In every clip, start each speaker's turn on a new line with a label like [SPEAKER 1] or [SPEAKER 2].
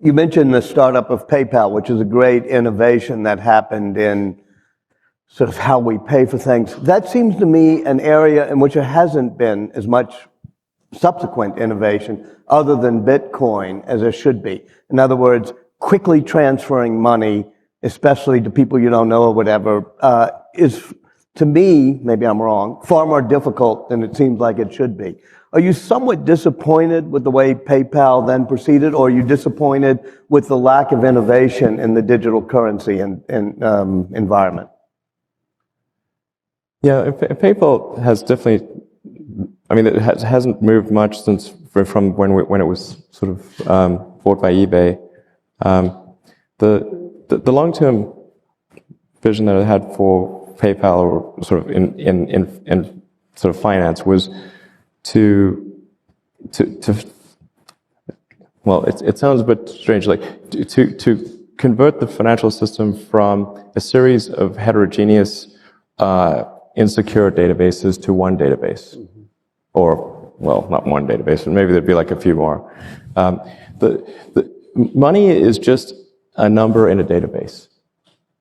[SPEAKER 1] You mentioned the startup of PayPal, which is a great innovation that happened in sort of how we pay for things. That seems to me an area in which there hasn't been as much subsequent innovation other than Bitcoin as there should be. In other words, quickly transferring money, especially to people you don't know or whatever, is, to me, maybe I'm wrong, far more difficult than it seems like it should be. Are you somewhat disappointed with the way PayPal then proceeded, or are you disappointed with the lack of innovation in the digital currency environment?
[SPEAKER 2] Yeah, PayPal has definitely, I mean, it hasn't moved much since from when it was sort of bought by eBay. The long-term vision that I had for PayPal, or sort of in sort of finance, was to well, it sounds a bit strange, like to convert the financial system from a series of heterogeneous, insecure databases to one database. Mm-hmm. Or, well, not one database, but maybe there'd be like a few more. The money is just a number in a database.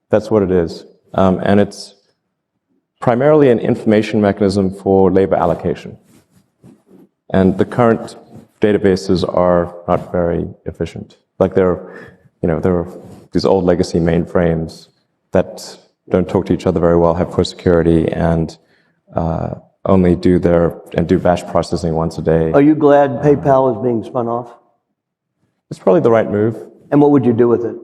[SPEAKER 2] That's what it is. And it's primarily an information mechanism for labor allocation. And the current databases are not very efficient. Like there are these old legacy mainframes that don't talk to each other very well, have poor security, and only do batch processing once a day.
[SPEAKER 1] Are you glad PayPal is being spun off?
[SPEAKER 2] It's probably the right move.
[SPEAKER 1] And what would you do with it?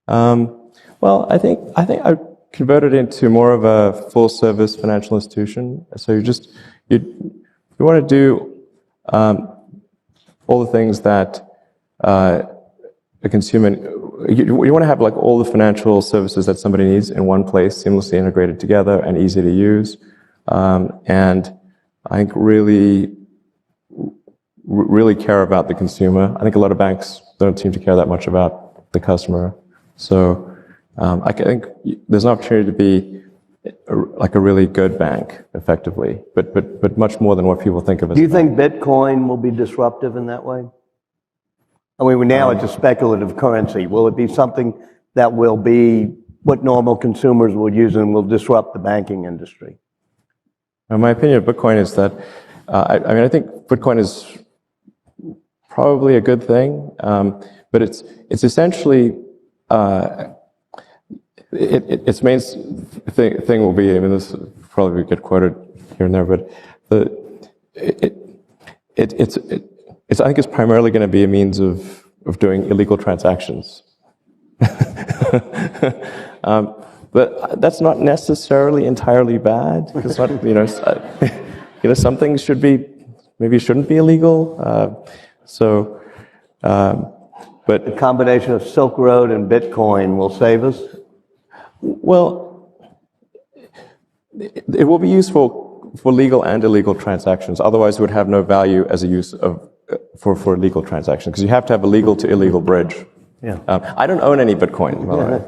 [SPEAKER 2] Well, I think I converted it into more of a full-service financial institution. So you want to do all the things that a consumer. You want to have like all the financial services that somebody needs in one place, seamlessly integrated together and easy to use. And I think really care about the consumer. I think a lot of banks don't seem to care that much about the customer. So I think there's an opportunity to be like a really good bank, effectively, but much more than what people think of as.
[SPEAKER 1] Do you think Bitcoin will be disruptive in that way? I mean, now it's a speculative currency. Will it be something that will be what normal consumers will use and will disrupt the banking industry?
[SPEAKER 2] My opinion of Bitcoin is that, I think Bitcoin is probably a good thing, but it's essentially, its main thing will be, I mean, this will probably get quoted here and there, but I think it's primarily going to be a means of doing illegal transactions. But that's not necessarily entirely bad. It's not, some things shouldn't be illegal. But
[SPEAKER 1] the combination of Silk Road and Bitcoin will save us?
[SPEAKER 2] Well, it will be useful for legal and illegal transactions. Otherwise, it would have no value as a use for a legal transaction, because you have to have a legal to illegal bridge.
[SPEAKER 1] Yeah.
[SPEAKER 2] I don't own any Bitcoin, by the way.